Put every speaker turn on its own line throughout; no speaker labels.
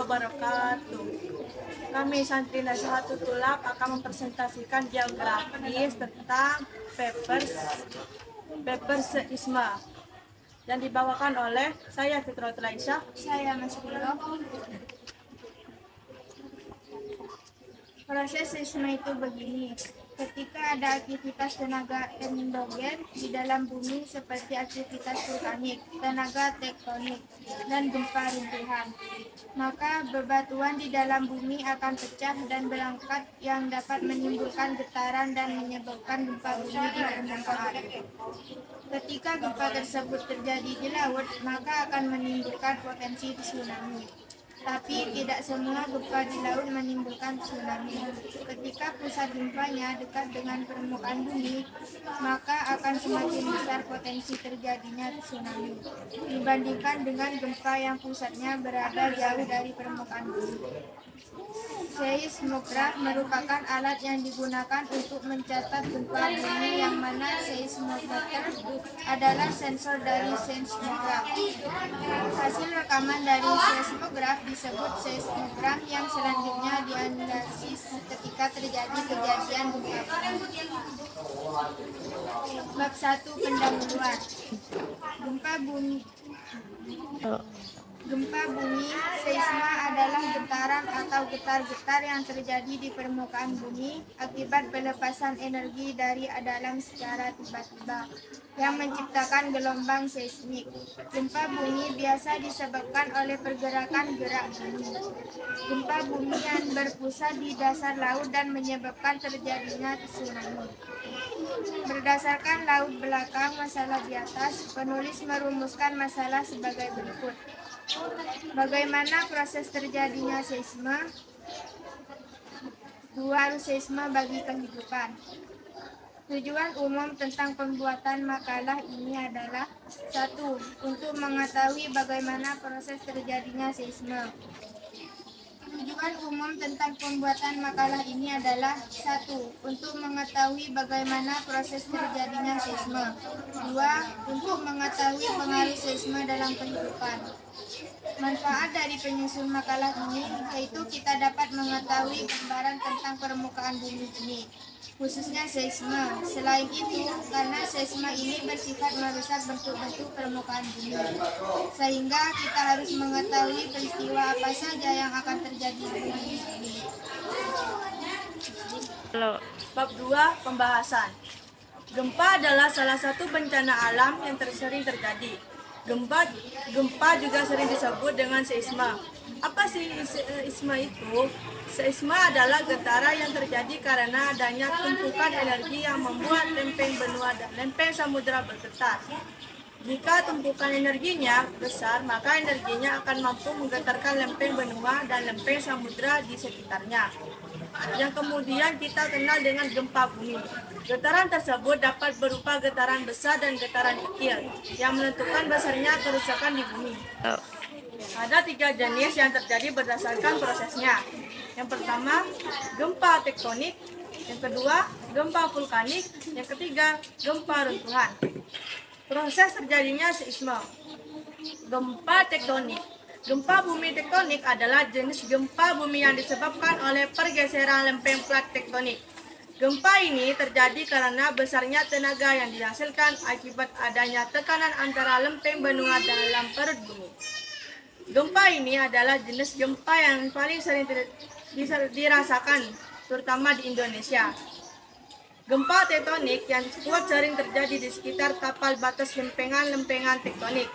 wabarakatuh. Kami santri Nazahatul Tulab akan mempresentasikan geografis tentang paper seisma yang dibawakan oleh saya Fitratul Aisyah,
Saya Mas Rio. Proses seisma itu begini. Ketika ada aktivitas tenaga endogen di dalam bumi seperti aktivitas vulkanik, tenaga tektonik, dan gempa runtuhan, maka bebatuan di dalam bumi akan pecah dan berangkat yang dapat menimbulkan getaran dan menyebabkan gempa bumi di permukaan. Ketika gempa tersebut terjadi di laut, maka akan menimbulkan potensi tsunami. Tapi tidak semua gempa di laut menimbulkan tsunami. Ketika pusat gempanya dekat dengan permukaan bumi, maka akan semakin besar potensi terjadinya tsunami dibandingkan dengan gempa yang pusatnya berada jauh dari permukaan bumi. Seismograf merupakan alat yang digunakan untuk mencatat gempa bumi, yang mana seismometer adalah sensor dari seismograf. Hasil rekaman dari seismograf disebut seismogram, yang selanjutnya dianalisis ketika terjadi kejadian gempa bumi. Bab 1, pendahuluan. Gempa bumi seisma adalah getaran atau getar-getar yang terjadi di permukaan bumi akibat pelepasan energi dari dalam secara tiba-tiba yang menciptakan gelombang seismik. Gempa bumi biasa disebabkan oleh pergerakan gerak bumi. Gempa bumi yang berpusat di dasar laut dan menyebabkan terjadinya tsunami. Berdasarkan laut belakang masalah di atas, penulis merumuskan masalah sebagai berikut. Bagaimana proses terjadinya seisma? 2. Arus seisma bagi kehidupan. Tujuan umum tentang pembuatan makalah ini adalah 1. Untuk mengetahui bagaimana proses terjadinya seisma. Tujuan umum tentang pembuatan makalah ini adalah 1. Untuk mengetahui bagaimana proses terjadinya seisma. 2. Untuk mengetahui pengaruh seisma dalam kehidupan. Manfaat dari penyusun makalah ini yaitu kita dapat mengetahui gambaran tentang permukaan bumi ini, khususnya seisma. Selain itu, karena seisma ini bersifat merusak bentuk-bentuk permukaan bumi, sehingga kita harus mengetahui peristiwa apa saja yang akan terjadi di bumi ini.
Bab 2, pembahasan. Gempa adalah salah satu bencana alam yang sering terjadi. Gempa juga sering disebut dengan seisma. Apa sih seisma itu? Seisma adalah getaran yang terjadi karena adanya tumpukan energi yang membuat lempeng benua dan lempeng samudera bergetar. Jika tumpukan energinya besar, maka energinya akan mampu menggetarkan lempeng benua dan lempeng samudera di sekitarnya, yang kemudian kita kenal dengan gempa bumi. Getaran tersebut dapat berupa getaran besar dan getaran kecil, yang menentukan besarnya kerusakan di bumi. Ada 3 jenis yang terjadi berdasarkan prosesnya. Yang pertama, gempa tektonik. Yang kedua, gempa vulkanik. Yang ketiga, gempa runtuhan. Proses terjadinya seisma. Gempa tektonik. Gempa bumi tektonik adalah jenis gempa bumi yang disebabkan oleh pergeseran lempeng plat tektonik. Gempa ini terjadi karena besarnya tenaga yang dihasilkan akibat adanya tekanan antara lempeng benua dalam perut bumi. Gempa ini adalah jenis gempa yang paling sering dirasakan, terutama di Indonesia. Gempa tektonik yang kuat sering terjadi di sekitar tapal batas lempengan-lempengan tektonik.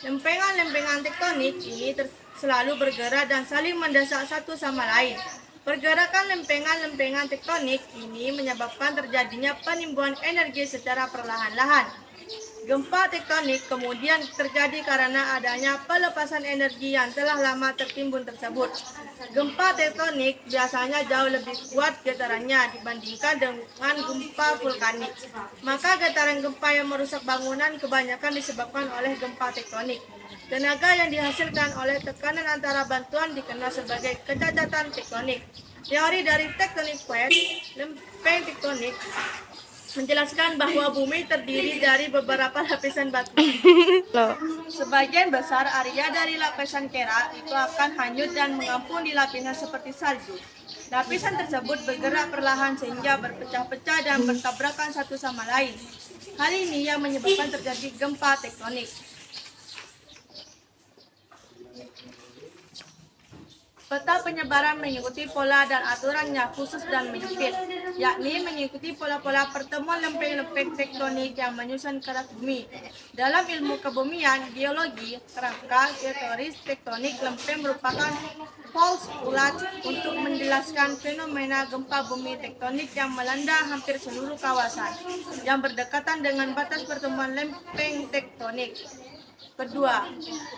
Lempengan-lempengan tektonik ini selalu bergerak dan saling mendesak satu sama lain. Pergerakan lempengan-lempengan tektonik ini menyebabkan terjadinya penimbunan energi secara perlahan-lahan. Gempa tektonik kemudian terjadi karena adanya pelepasan energi yang telah lama tertimbun tersebut. Gempa tektonik biasanya jauh lebih kuat getarannya dibandingkan dengan gempa vulkanik. Maka getaran gempa yang merusak bangunan kebanyakan disebabkan oleh gempa tektonik. Tenaga yang dihasilkan oleh tekanan antara bantuan dikenal sebagai kecacatan tektonik. Teori dari tectonic plate, lempeng tektonik menjelaskan bahwa bumi terdiri dari beberapa lapisan batu. Sebagian besar area dari lapisan kera itu akan hanyut dan mengampun di lapisan seperti salju. Lapisan tersebut bergerak perlahan sehingga berpecah-pecah dan bertabrakan satu sama lain. Hal ini yang menyebabkan terjadi gempa tektonik. Peta penyebaran mengikuti pola dan aturannya khusus dan menyempit, yakni mengikuti pola-pola pertemuan lempeng-lempeng tektonik yang menyusun kerak bumi. Dalam ilmu kebumian, geologi, kerangka teoris tektonik lempeng merupakan fault ulat untuk menjelaskan fenomena gempa bumi tektonik yang melanda hampir seluruh kawasan yang berdekatan dengan batas pertemuan lempeng tektonik. Kedua,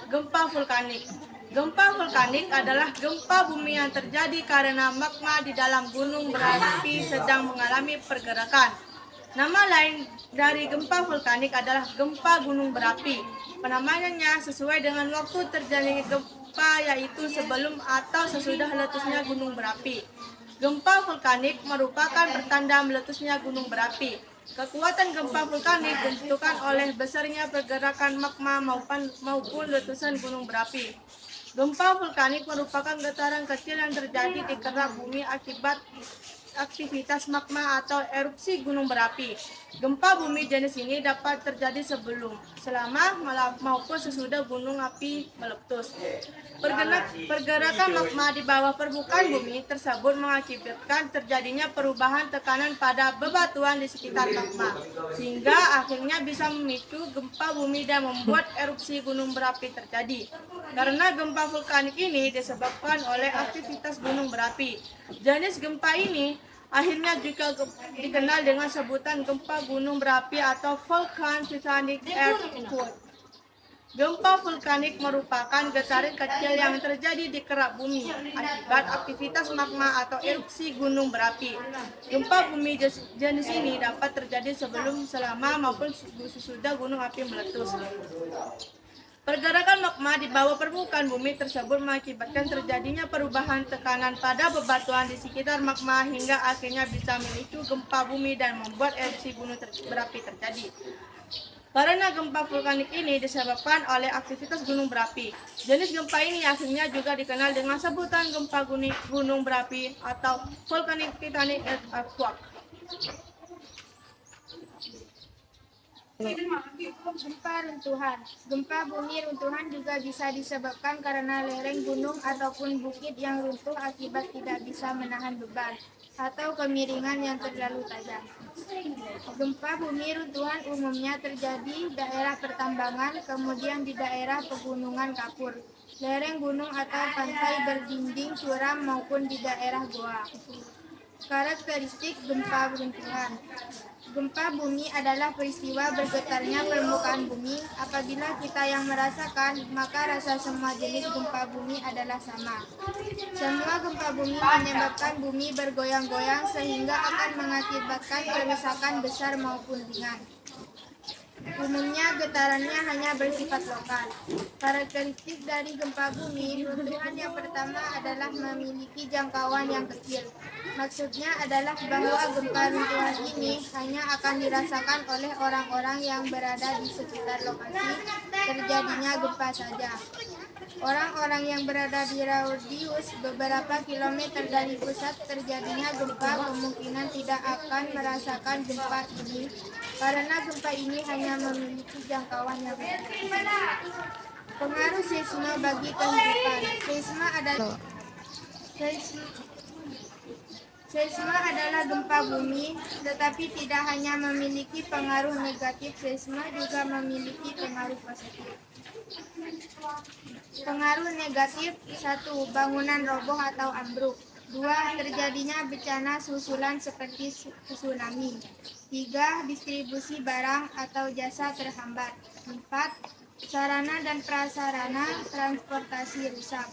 gempa vulkanik. Gempa vulkanik adalah gempa bumi yang terjadi karena magma di dalam gunung berapi sedang mengalami pergerakan. Nama lain dari gempa vulkanik adalah gempa gunung berapi. Penamaannya sesuai dengan waktu terjadinya gempa, yaitu sebelum atau sesudah meletusnya gunung berapi. Gempa vulkanik merupakan pertanda meletusnya gunung berapi. Kekuatan gempa vulkanik ditentukan oleh besarnya pergerakan magma maupun letusan gunung berapi. Gempa vulkanik merupakan getaran kecil yang terjadi di kerak bumi akibat aktivitas magma atau erupsi gunung berapi. Gempa bumi jenis ini dapat terjadi sebelum, selama, maupun sesudah gunung api meletus. Pergerakan magma di bawah permukaan bumi tersebut mengakibatkan terjadinya perubahan tekanan pada bebatuan di sekitar magma, sehingga akhirnya bisa memicu gempa bumi dan membuat erupsi gunung berapi terjadi. Karena gempa vulkanik ini disebabkan oleh aktivitas gunung berapi. Jenis gempa ini akhirnya juga dikenal dengan sebutan gempa gunung berapi atau volcanic earthquake. Gempa vulkanik merupakan getaran kecil yang terjadi di kerak bumi akibat aktivitas magma atau erupsi gunung berapi. Gempa bumi jenis ini dapat terjadi sebelum, selama, maupun sesudah gunung api meletus. Pergerakan magma di bawah permukaan bumi tersebut mengakibatkan terjadinya perubahan tekanan pada bebatuan di sekitar magma hingga akhirnya bisa memicu gempa bumi dan membuat erupsi gunung berapi terjadi. Karena gempa vulkanik ini disebabkan oleh aktivitas gunung berapi. Jenis gempa ini akhirnya juga dikenal dengan sebutan gempa gunung berapi atau volcanic earthquake.
Gempa runtuhan. Gempa bumi runtuhan juga bisa disebabkan karena lereng gunung ataupun bukit yang runtuh akibat tidak bisa menahan beban atau kemiringan yang terlalu tajam. Gempa bumi runtuhan umumnya terjadi di daerah pertambangan, kemudian di daerah pegunungan kapur, lereng gunung atau pantai berdinding curam maupun di daerah goa. Karakteristik gempa runtuhan. Gempa bumi adalah peristiwa bergetarnya permukaan bumi. Apabila kita yang merasakan, maka rasa semua jenis gempa bumi adalah sama. Semua gempa bumi menyebabkan bumi bergoyang-goyang sehingga akan mengakibatkan kerusakan besar maupun ringan. Umumnya getarannya hanya bersifat lokal. Karakteristik dari gempa bumi runtuhan yang pertama adalah memiliki jangkauan yang kecil. Maksudnya adalah bahwa gempa runtuhan ini hanya akan dirasakan oleh orang-orang yang berada di sekitar lokasi terjadinya gempa saja. Orang-orang yang berada di radius beberapa kilometer dari pusat terjadinya gempa kemungkinan tidak akan merasakan gempa ini karena gempa ini hanya memiliki jangkauan yang kecil. Pengaruh seisme bagi kehidupan. Seisme adalah gempa bumi, tetapi tidak hanya memiliki pengaruh negatif, seisme juga memiliki pengaruh positif. Pengaruh negatif: 1. Bangunan roboh atau ambruk. 2. Terjadinya bencana susulan seperti tsunami. 3. Distribusi barang atau jasa terhambat. 4. Sarana dan prasarana transportasi rusak.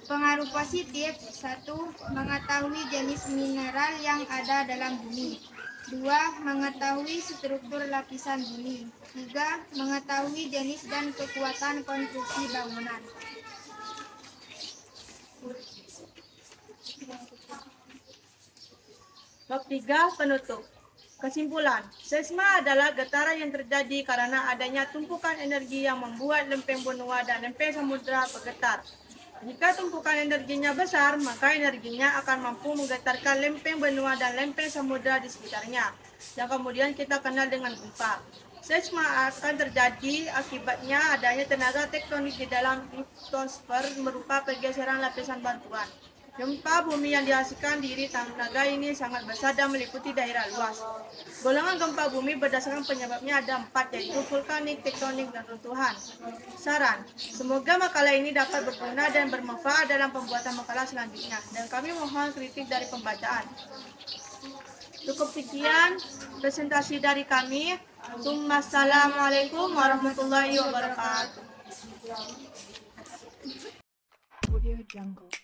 Pengaruh positif: 1. Mengetahui jenis mineral yang ada dalam bumi. 2. Mengetahui struktur lapisan bumi. 3. Mengetahui jenis dan kekuatan konstruksi bangunan.
Bab 3, penutup. Kesimpulan, seisma adalah getaran yang terjadi karena adanya tumpukan energi yang membuat lempeng benua dan lempeng samudera bergetar. Jika tumpukan energinya besar, maka energinya akan mampu menggetarkan lempeng benua dan lempeng samudera di sekitarnya, yang kemudian kita kenal dengan gempa. Seisma akan terjadi akibatnya adanya tenaga tektonik di dalam litosfer berupa pergeseran lapisan batuan. Gempa bumi yang dihasilkan diri tenaga ini sangat besar dan meliputi daerah luas. Golongan gempa bumi berdasarkan penyebabnya ada 4, yaitu vulkanik, tektonik, dan runtuhan. Saran, semoga makalah ini dapat berguna dan bermanfaat dalam pembuatan makalah selanjutnya. Dan kami mohon kritik dari pembacaan. Cukup sekian presentasi dari kami. Assalamualaikum warahmatullahi wabarakatuh.
Audio Jungle.